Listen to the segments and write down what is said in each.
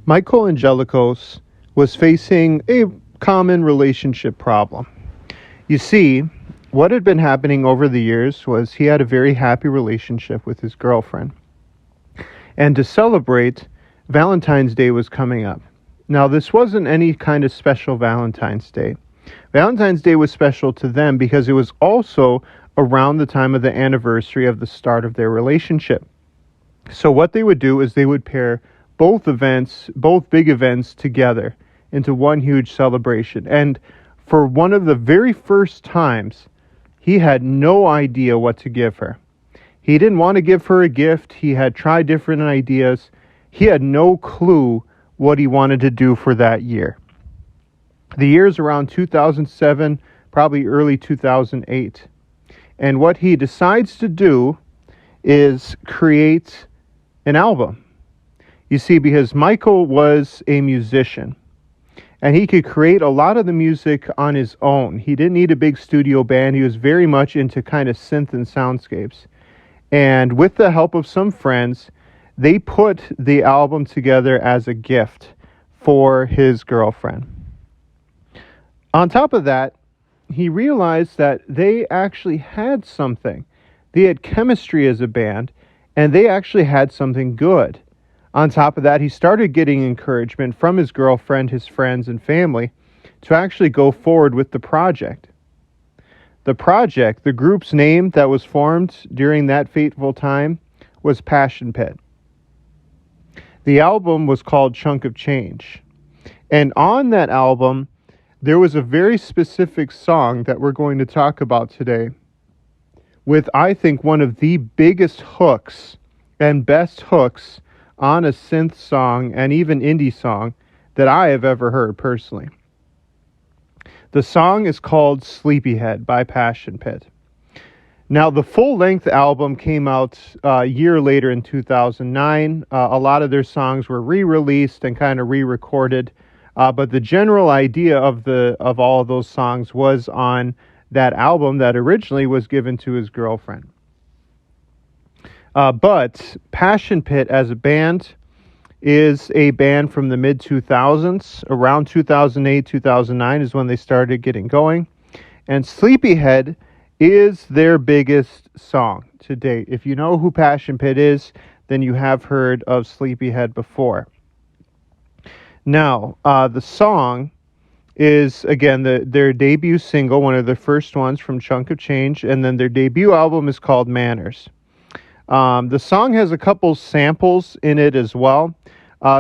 Michael Angelikos was facing a common relationship problem. You see, what had been happening over the years was he had a very happy relationship with his girlfriend. And to celebrate, Valentine's Day was coming up. Now, this wasn't any kind of special Valentine's Day. Valentine's Day was special to them because it was also around the time of the anniversary of the start of their relationship. So what they would do is they would pair both big events together into one huge celebration. And for one of the very first times, he had no idea what to give her. He didn't want to give her a gift. He had tried different ideas. He had no clue what he wanted to do for that year. The year's around 2007, probably early 2008. And what he decides to do is create an album. You see, because Michael was a musician and he could create a lot of the music on his own. He didn't need a big studio band. He was very much into kind of synth and soundscapes. And with the help of some friends, they put the album together as a gift for his girlfriend. On top of that, he realized that they actually had something. They had chemistry as a band, and they actually had something good. On top of that, he started getting encouragement from his girlfriend, his friends, and family to actually go forward with the project. The project, the group's name that was formed during that fateful time, was Passion Pit. The album was called Chunk of Change. And on that album, there was a very specific song that we're going to talk about today with, I think, one of the biggest hooks and best hooks on a synth song and even indie song that I have ever heard personally. The song is called Sleepyhead by Passion Pit. Now, the full-length album came out a year later in 2009. A lot of their songs were re-released and kind of re-recorded, but the general idea of all of those songs was on that album that originally was given to his girlfriend. But Passion Pit as a band is a band from the mid-2000s. Around 2008, 2009 is when they started getting going. And Sleepyhead is their biggest song to date. If you know who Passion Pit is, then you have heard of Sleepyhead before. Now, the song is, again, their debut single, one of the first ones from Chunk of Change, and then their debut album is called Manners. The song has a couple samples in it as well.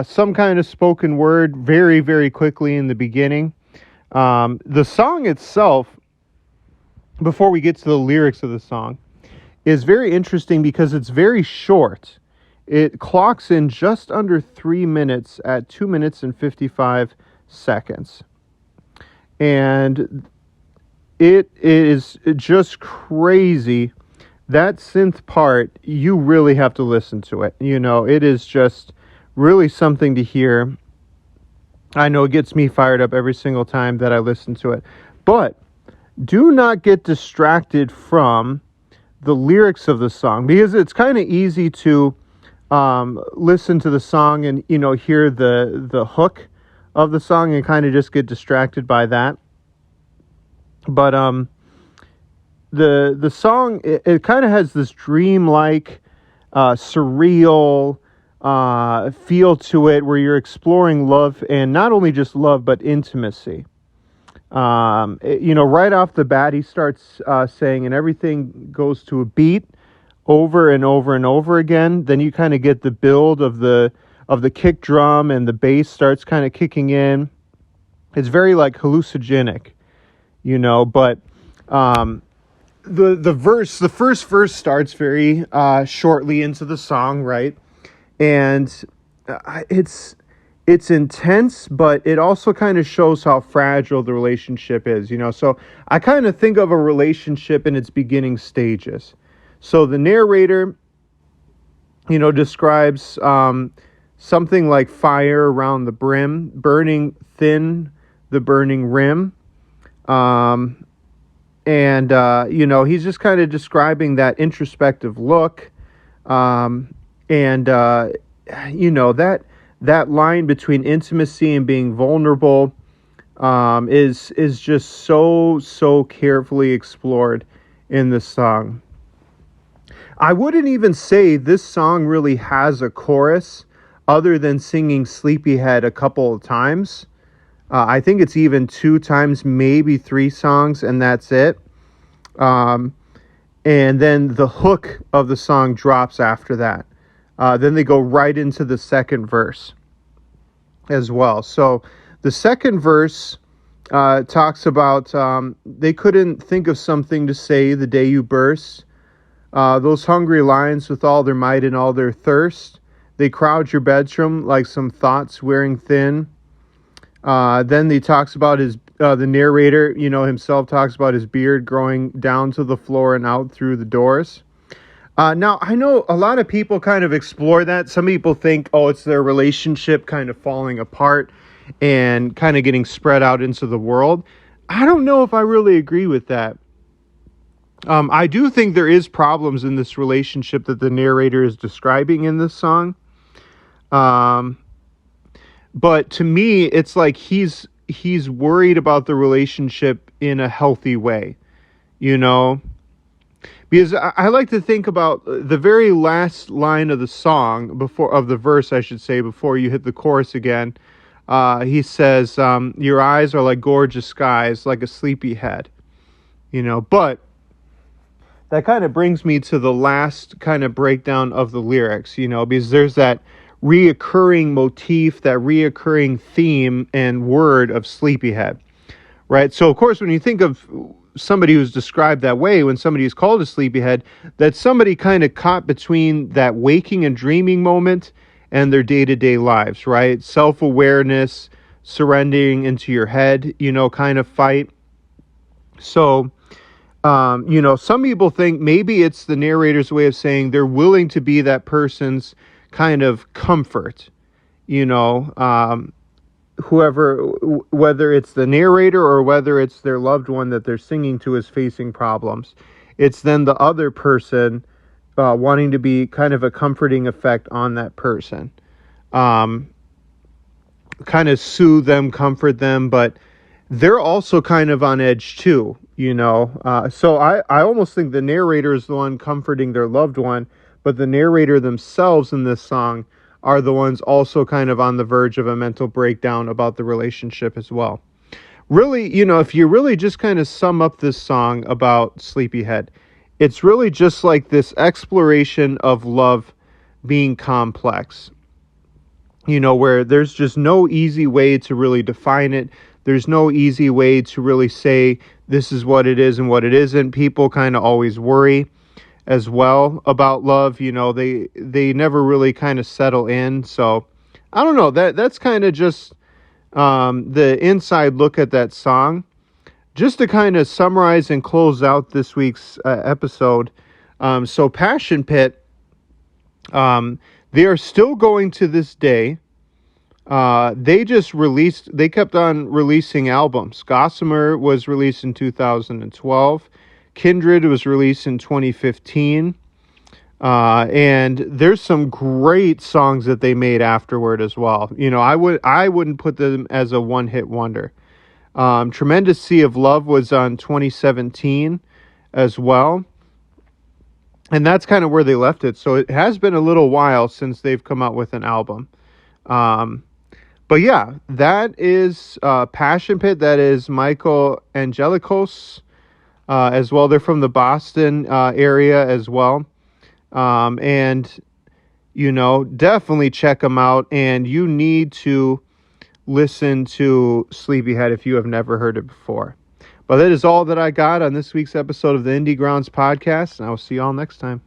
Some kind of spoken word very, very quickly in the beginning. The song itself, before we get to the lyrics of the song, is very interesting because it's very short. It clocks in just under 3 minutes at 2 minutes and 55 seconds. And it is just crazy. That synth part, you really have to listen to it. You know, it is just really something to hear. I know it gets me fired up every single time that I listen to it. But do not get distracted from the lyrics of the song, because it's kind of easy to listen to the song and, you know, hear the hook of the song and kind of just get distracted by that. But the song, it kind of has this dreamlike, surreal feel to it, where you're exploring love, and not only just love, but intimacy. You know, right off the bat, he starts saying, and everything goes to a beat over and over and over again. Then you kind of get the build of the kick drum, and the bass starts kind of kicking in. It's very like hallucinogenic, you know, but the first verse starts very shortly into the song, right? And it's intense, but it also kind of shows how fragile the relationship is, you know. So I kind of think of a relationship in its beginning stages. So the narrator, you know, describes something like fire around the brim, burning thin the burning rim. And you know, he's just kind of describing that introspective look. You know, that line between intimacy and being vulnerable is just so carefully explored in this song. I wouldn't even say this song really has a chorus other than singing Sleepyhead a couple of times. I think it's even 2 times, maybe 3 songs, and that's it. And then the hook of the song drops after that. Then they go right into the second verse as well. So the second verse talks about they couldn't think of something to say the day you burst. Those hungry lions with all their might and all their thirst, they crowd your bedroom like some thoughts wearing thin. Then he talks about the narrator, himself talks about his beard growing down to the floor and out through the doors. Now, I know a lot of people kind of explore that. Some people think, it's their relationship kind of falling apart and kind of getting spread out into the world. I don't know if I really agree with that. I do think there is problems in this relationship that the narrator is describing in this song. But to me, it's like he's worried about the relationship in a healthy way, Because I like to think about the very last line of the song, before you hit the chorus again. He says, your eyes are like gorgeous skies, like a sleepy head, but that kind of brings me to the last kind of breakdown of the lyrics, because there's that reoccurring motif, that reoccurring theme and word of sleepyhead, right? So, of course, when you think of somebody who's described that way, when somebody is called a sleepyhead, that's somebody kind of caught between that waking and dreaming moment and their day-to-day lives, right? Self-awareness, surrendering into your head, kind of fight. So, some people think maybe it's the narrator's way of saying they're willing to be that person's kind of comfort, whoever, whether it's the narrator or whether it's their loved one that they're singing to is facing problems. It's then the other person wanting to be kind of a comforting effect on that person. Kind of soothe them, comfort them, but they're also kind of on edge too, So I almost think the narrator is the one comforting their loved one, but the narrator themselves in this song are the ones also kind of on the verge of a mental breakdown about the relationship as well. Really, if you really just kind of sum up this song about Sleepyhead, it's really just like this exploration of love being complex, where there's just no easy way to really define it. There's no easy way to really say this is what it is and what it isn't. People kind of always worry as well about love. They never really kind of settle in. So I don't know, that's kind of just the inside look at that song. Just to kind of summarize and close out this week's episode. So Passion Pit, they are still going to this day. They kept on releasing albums. Gossamer was released in 2012. Kindred was released in 2015. And there's some great songs that they made afterward as well. I wouldn't put them as a one-hit wonder. Tremendous Sea of Love was on 2017 as well. And that's kind of where they left it. So it has been a little while since they've come out with an album. But yeah, that is Passion Pit. That is Michael Angelikos as well. They're from the Boston area as well. And, definitely check them out. And you need to listen to Sleepyhead if you have never heard it before. But that is all that I got on this week's episode of the Indie Grounds podcast. And I will see you all next time.